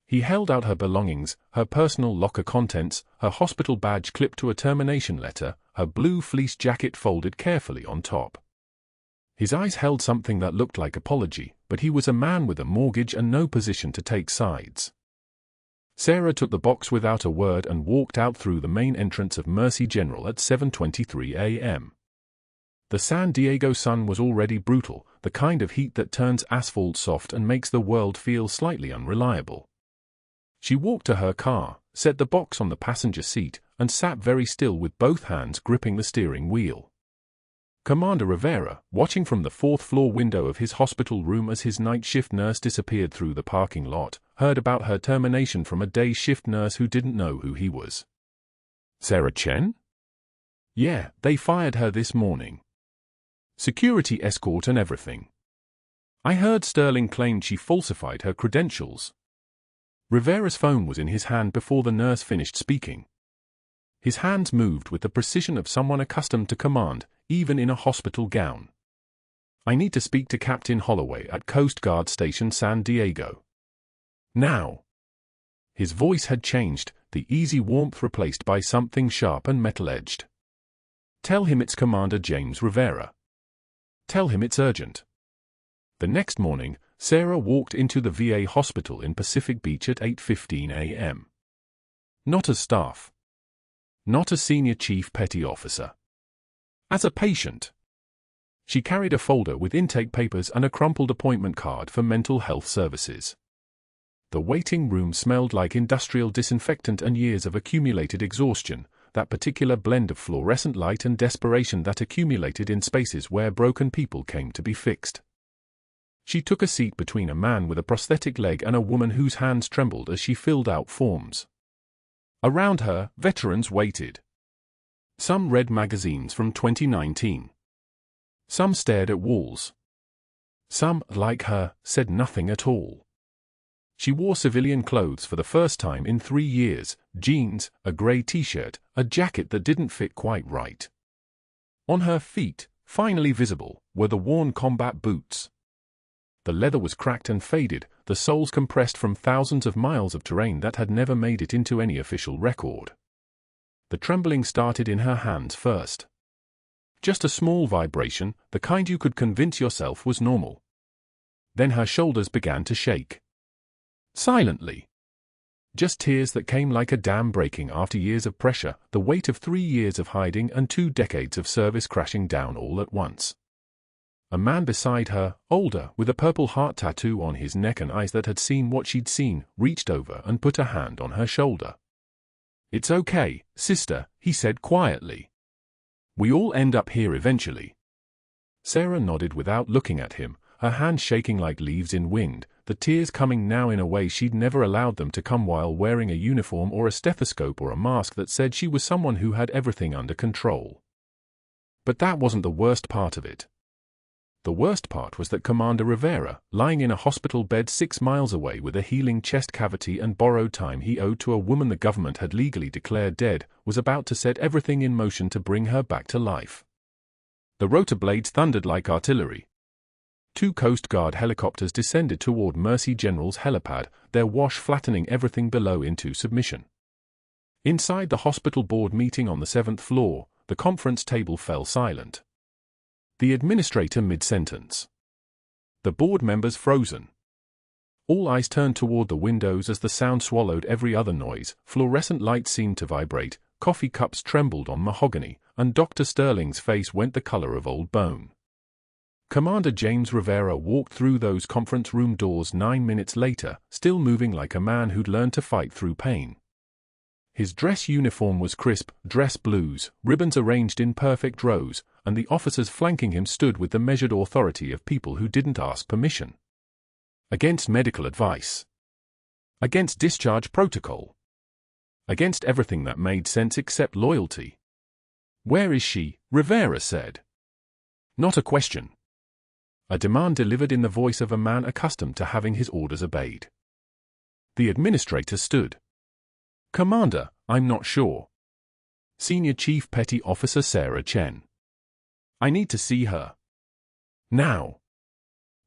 A: He held out her belongings, her personal locker contents, her hospital badge clipped to a termination letter, her blue fleece jacket folded carefully on top. His eyes held something that looked like apology, but he was a man with a mortgage and no position to take sides. Sarah took the box without a word and walked out through the main entrance of Mercy General at 7:23 a.m. The San Diego sun was already brutal, the kind of heat that turns asphalt soft and makes the world feel slightly unreliable. She walked to her car, set the box on the passenger seat, and sat very still with both hands gripping the steering wheel. Commander Rivera, watching from the fourth-floor window of his hospital room as his night shift nurse disappeared through the parking lot, heard about her termination from a day shift nurse who didn't know who he was. Sarah Chen? Yeah, they fired her this morning. Security escort and everything. I heard Sterling claimed she falsified her credentials. Rivera's phone was in his hand before the nurse finished speaking. His hands moved with the precision of someone accustomed to command, even in a hospital gown. I need to speak to Captain Holloway at Coast Guard Station San Diego. Now. His voice had changed, the easy warmth replaced by something sharp and metal-edged. Tell him it's Commander James Rivera. Tell him it's urgent. The next morning, Sarah walked into the VA hospital in Pacific Beach at 8:15 a.m. Not as staff. Not as senior chief petty officer. As a patient. She carried a folder with intake papers and a crumpled appointment card for mental health services. The waiting room smelled like industrial disinfectant and years of accumulated exhaustion, that particular blend of fluorescent light and desperation that accumulated in spaces where broken people came to be fixed. She took a seat between a man with a prosthetic leg and a woman whose hands trembled as she filled out forms. Around her, veterans waited. Some read magazines from 2019. Some stared at walls. Some, like her, said nothing at all. She wore civilian clothes for the first time in 3 years, jeans, a grey t-shirt, a jacket that didn't fit quite right. On her feet, finally visible, were the worn combat boots. The leather was cracked and faded, the soles compressed from thousands of miles of terrain that had never made it into any official record. The trembling started in her hands first. Just a small vibration, the kind you could convince yourself was normal. Then her shoulders began to shake. Silently. Just tears that came like a dam breaking after years of pressure, the weight of 3 years of hiding and 2 decades of service crashing down all at once. A man beside her, older, with a purple heart tattoo on his neck and eyes that had seen what she'd seen, reached over and put a hand on her shoulder. "It's okay, sister," he said quietly. "We all end up here eventually." Sarah nodded without looking at him, her hands shaking like leaves in wind, the tears coming now in a way she'd never allowed them to come while wearing a uniform or a stethoscope or a mask that said she was someone who had everything under control. But that wasn't the worst part of it. The worst part was that Commander Rivera, lying in a hospital bed 6 miles away with a healing chest cavity and borrowed time he owed to a woman the government had legally declared dead, was about to set everything in motion to bring her back to life. The rotor blades thundered like artillery. 2 Coast Guard helicopters descended toward Mercy General's helipad, their wash flattening everything below into submission. Inside the hospital board meeting on the 7th floor, the conference table fell silent. The administrator mid-sentence. The board members frozen. All eyes turned toward the windows as the sound swallowed every other noise, fluorescent lights seemed to vibrate, coffee cups trembled on mahogany, and Dr. Sterling's face went the color of old bone. Commander James Rivera walked through those conference room doors 9 minutes later, still moving like a man who'd learned to fight through pain. His dress uniform was crisp, dress blues, ribbons arranged in perfect rows, and the officers flanking him stood with the measured authority of people who didn't ask permission. Against medical advice. Against discharge protocol. Against everything that made sense except loyalty. "Where is she?" Rivera said. Not a question. A demand delivered in the voice of a man accustomed to having his orders obeyed. The administrator stood. "Commander, I'm not sure. Senior Chief Petty Officer Sarah Chen. I need to see her. Now."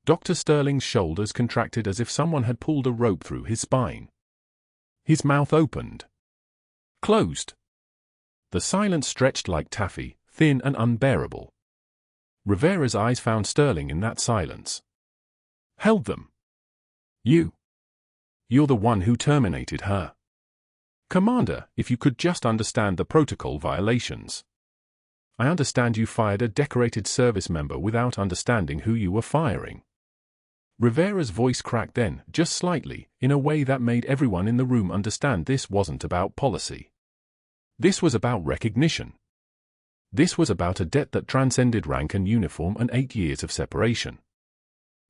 A: Dr. Sterling's shoulders contracted as if someone had pulled a rope through his spine. His mouth opened. Closed. The silence stretched like taffy, thin and unbearable. Rivera's eyes found Sterling in that silence. Held them. You're the one who terminated her. Commander, if you could just understand the protocol violations. I understand you fired a decorated service member without understanding who you were firing. Rivera's voice cracked then, just slightly, in a way that made everyone in the room understand this wasn't about policy. This was about recognition. This was about a debt that transcended rank and uniform and 8 years of separation.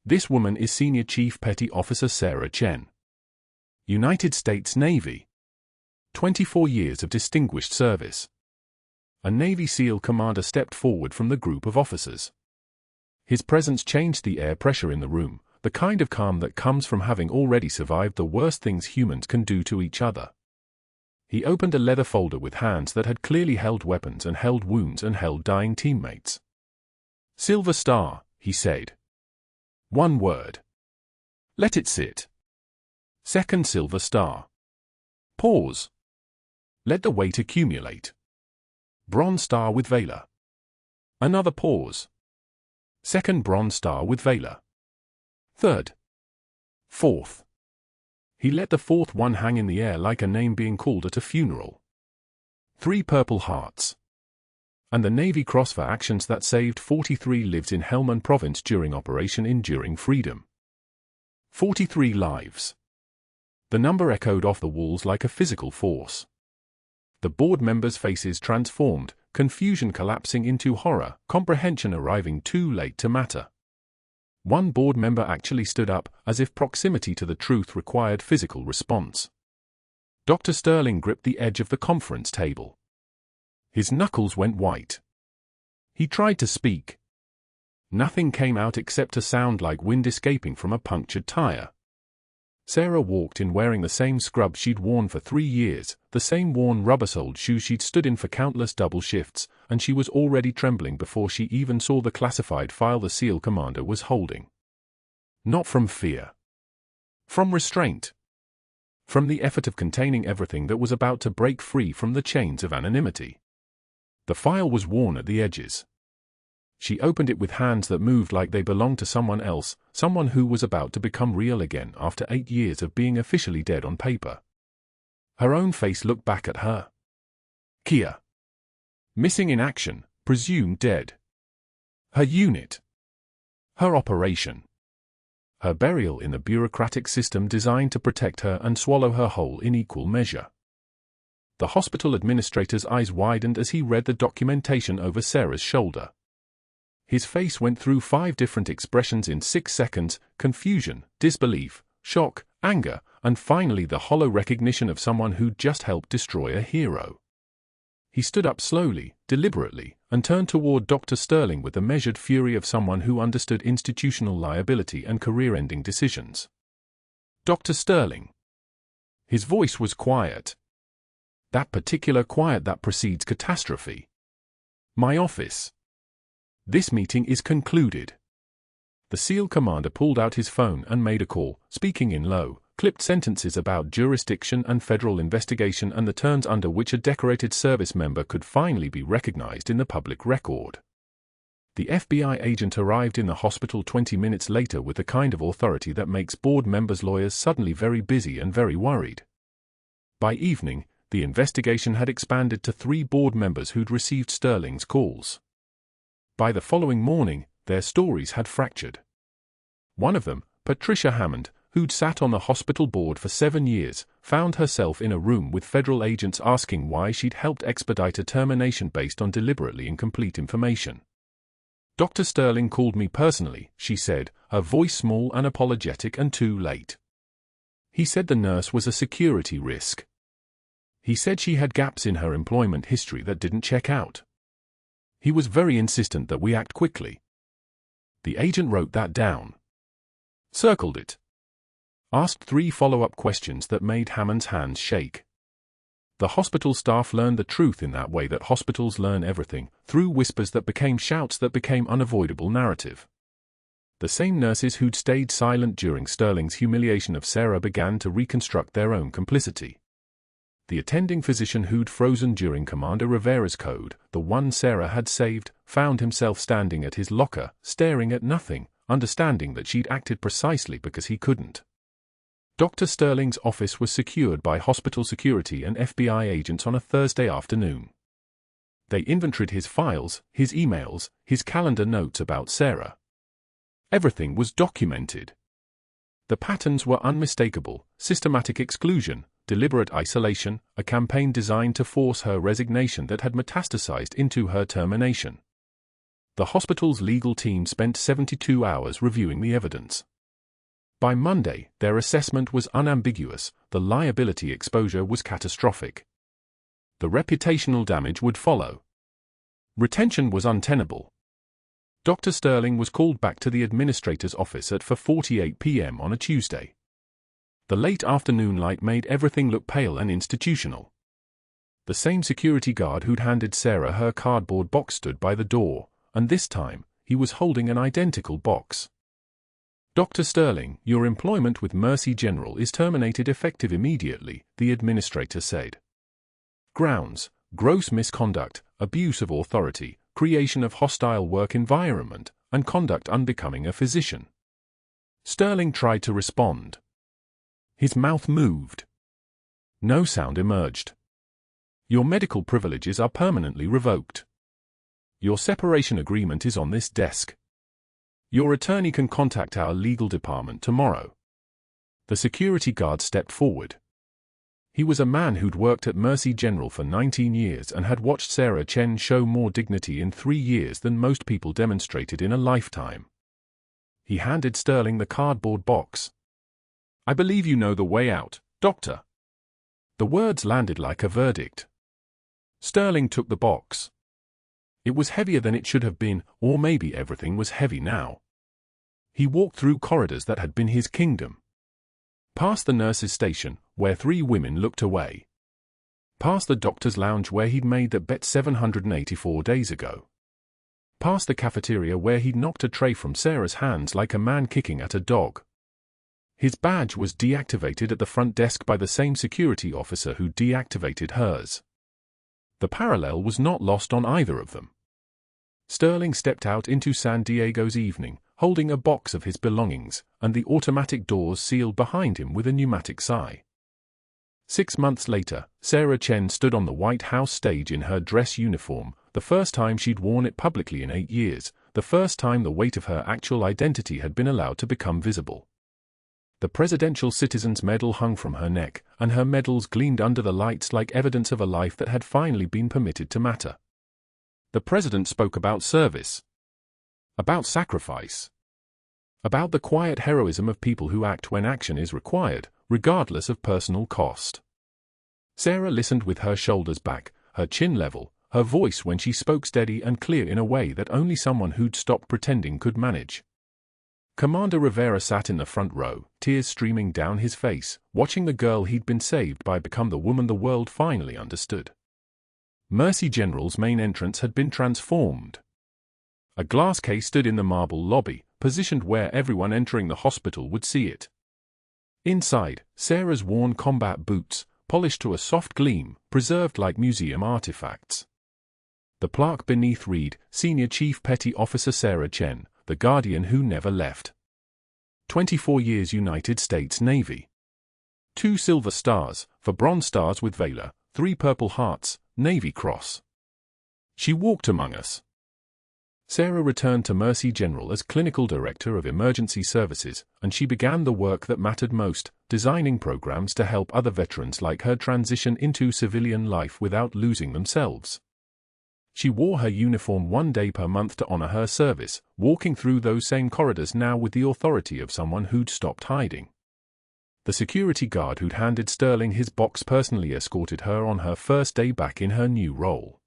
A: This woman is Senior Chief Petty Officer Sarah Chen. United States Navy. 24 years of distinguished service. A Navy SEAL commander stepped forward from the group of officers. His presence changed the air pressure in the room, the kind of calm that comes from having already survived the worst things humans can do to each other. He opened a leather folder with hands that had clearly held weapons and held wounds and held dying teammates. "Silver Star," he said. One word. Let it sit. Second Silver Star. Pause. Let the weight accumulate. Bronze Star with Valor. Another pause. Second Bronze Star with Valor. Third. Fourth. He let the fourth one hang in the air like a name being called at a funeral. 3 Purple Hearts. And the Navy Cross for actions that saved 43 lives in Helmand Province during Operation Enduring Freedom. 43 lives. The number echoed off the walls like a physical force. The board members' faces transformed, confusion collapsing into horror, comprehension arriving too late to matter. One board member actually stood up, as if proximity to the truth required physical response. Dr. Sterling gripped the edge of the conference table. His knuckles went white. He tried to speak. Nothing came out except a sound like wind escaping from a punctured tire. Sarah walked in wearing the same scrubs she'd worn for 3 years, the same worn rubber-soled shoes she'd stood in for countless double shifts, and she was already trembling before she even saw the classified file the SEAL commander was holding. Not from fear. From restraint. From the effort of containing everything that was about to break free from the chains of anonymity. The file was worn at the edges. She opened it with hands that moved like they belonged to someone else, someone who was about to become real again after 8 years of being officially dead on paper. Her own face looked back at her. Kia. Missing in action, presumed dead. Her unit. Her operation. Her burial in the bureaucratic system designed to protect her and swallow her whole in equal measure. The hospital administrator's eyes widened as he read the documentation over Sarah's shoulder. His face went through 5 different expressions in 6 seconds: confusion, disbelief, shock, anger, and finally the hollow recognition of someone who'd just helped destroy a hero. He stood up slowly, deliberately, and turned toward Dr. Sterling with the measured fury of someone who understood institutional liability and career-ending decisions. "Dr. Sterling." His voice was quiet. That particular quiet that precedes catastrophe. "My office. This meeting is concluded." The SEAL commander pulled out his phone and made a call, speaking in low, clipped sentences about jurisdiction and federal investigation and the terms under which a decorated service member could finally be recognized in the public record. The FBI agent arrived in the hospital 20 minutes later with the kind of authority that makes board members' lawyers suddenly very busy and very worried. By evening, the investigation had expanded to 3 board members who'd received Sterling's calls. By the following morning, their stories had fractured. One of them, Patricia Hammond, who'd sat on the hospital board for 7 years, found herself in a room with federal agents asking why she'd helped expedite a termination based on deliberately incomplete information. "Dr. Sterling called me personally," she said, her voice small and apologetic, and too late. "He said the nurse was a security risk. He said she had gaps in her employment history that didn't check out. He was very insistent that we act quickly." The agent wrote that down. Circled it. Asked 3 follow-up questions that made Hammond's hands shake. The hospital staff learned the truth in that way that hospitals learn everything, through whispers that became shouts that became unavoidable narrative. The same nurses who'd stayed silent during Sterling's humiliation of Sarah began to reconstruct their own complicity. The attending physician who'd frozen during Commander Rivera's code, the one Sarah had saved, found himself standing at his locker, staring at nothing, understanding that she'd acted precisely because he couldn't. Dr. Sterling's office was secured by hospital security and FBI agents on a Thursday afternoon. They inventoried his files, his emails, his calendar notes about Sarah. Everything was documented. The patterns were unmistakable: systematic exclusion, deliberate isolation, a campaign designed to force her resignation that had metastasized into her termination. The hospital's legal team spent 72 hours reviewing the evidence. By Monday, their assessment was unambiguous: the liability exposure was catastrophic. The reputational damage would follow. Retention was untenable. Dr. Sterling was called back to the administrator's office at 4:48 p.m. on a Tuesday. The late afternoon light made everything look pale and institutional. The same security guard who'd handed Sarah her cardboard box stood by the door, and this time, he was holding an identical box. "Dr. Sterling, your employment with Mercy General is terminated effective immediately," the administrator said. "Grounds: gross misconduct, abuse of authority, creation of hostile work environment, and conduct unbecoming a physician." Sterling tried to respond. His mouth moved. No sound emerged. "Your medical privileges are permanently revoked. Your separation agreement is on this desk. Your attorney can contact our legal department tomorrow." The security guard stepped forward. He was a man who'd worked at Mercy General for 19 years and had watched Sarah Chen show more dignity in 3 years than most people demonstrated in a lifetime. He handed Sterling the cardboard box. "I believe you know the way out, Doctor." The words landed like a verdict. Sterling took the box. It was heavier than it should have been, or maybe everything was heavy now. He walked through corridors that had been his kingdom. Past the nurse's station, where 3 women looked away. Past the doctor's lounge where he'd made that bet 784 days ago. Past the cafeteria where he'd knocked a tray from Sarah's hands like a man kicking at a dog. His badge was deactivated at the front desk by the same security officer who deactivated hers. The parallel was not lost on either of them. Sterling stepped out into San Diego's evening, holding a box of his belongings, and the automatic doors sealed behind him with a pneumatic sigh. 6 months later, Sarah Chen stood on the White House stage in her dress uniform, the first time she'd worn it publicly in 8 years, the first time the weight of her actual identity had been allowed to become visible. The Presidential Citizen's Medal hung from her neck, and her medals gleamed under the lights like evidence of a life that had finally been permitted to matter. The president spoke about service, about sacrifice, about the quiet heroism of people who act when action is required, regardless of personal cost. Sarah listened with her shoulders back, her chin level, her voice when she spoke steady and clear in a way that only someone who'd stopped pretending could manage. Commander Rivera sat in the front row, tears streaming down his face, watching the girl he'd been saved by become the woman the world finally understood. Mercy General's main entrance had been transformed. A glass case stood in the marble lobby, positioned where everyone entering the hospital would see it. Inside, Sarah's worn combat boots, polished to a soft gleam, preserved like museum artifacts. The plaque beneath read, "Senior Chief Petty Officer Sarah Chen, the Guardian who never left. 24 years United States Navy. 2 silver stars, for bronze stars with Valor, 3 purple hearts, Navy Cross." She walked among us. Sarah returned to Mercy General as Clinical Director of Emergency Services, and she began the work that mattered most, designing programs to help other veterans like her transition into civilian life without losing themselves. She wore her uniform 1 day per month to honor her service, walking through those same corridors now with the authority of someone who'd stopped hiding. The security guard who'd handed Sterling his box personally escorted her on her first day back in her new role.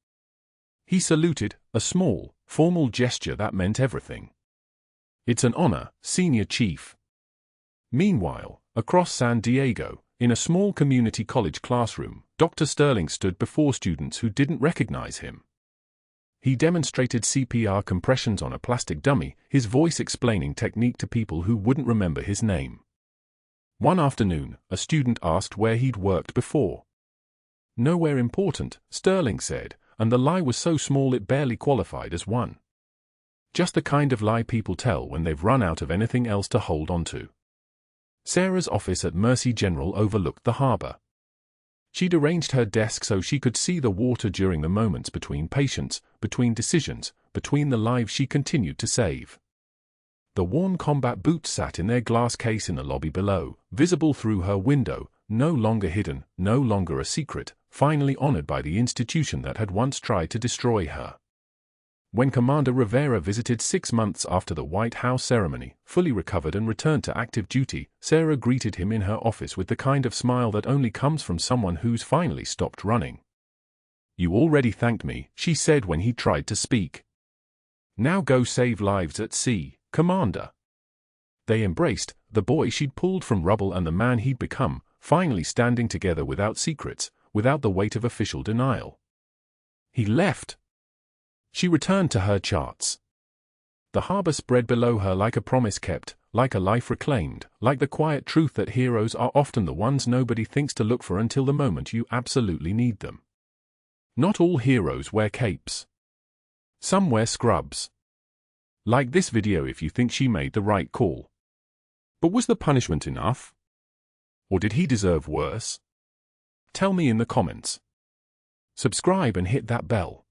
A: He saluted, a small, formal gesture that meant everything. "It's an honor, Senior Chief." Meanwhile, across San Diego, in a small community college classroom, Dr. Sterling stood before students who didn't recognize him. He demonstrated CPR compressions on a plastic dummy, his voice explaining technique to people who wouldn't remember his name. One afternoon, a student asked where he'd worked before. "Nowhere important," Sterling said, and the lie was so small it barely qualified as one. Just the kind of lie people tell when they've run out of anything else to hold on to. Sarah's office at Mercy General overlooked the harbor. She'd arranged her desk so she could see the water during the moments between patients, between decisions, between the lives she continued to save. The worn combat boots sat in their glass case in the lobby below, visible through her window, no longer hidden, no longer a secret, finally honored by the institution that had once tried to destroy her. When Commander Rivera visited 6 months after the White House ceremony, fully recovered and returned to active duty, Sarah greeted him in her office with the kind of smile that only comes from someone who's finally stopped running. "You already thanked me," she said when he tried to speak. "Now go save lives at sea, Commander." They embraced, the boy she'd pulled from rubble and the man he'd become, finally standing together without secrets, without the weight of official denial. He left. She returned to her charts. The harbor spread below her like a promise kept, like a life reclaimed, like the quiet truth that heroes are often the ones nobody thinks to look for until the moment you absolutely need them. Not all heroes wear capes. Some wear scrubs. Like this video if you think she made the right call. But was the punishment enough? Or did he deserve worse? Tell me in the comments. Subscribe and hit that bell.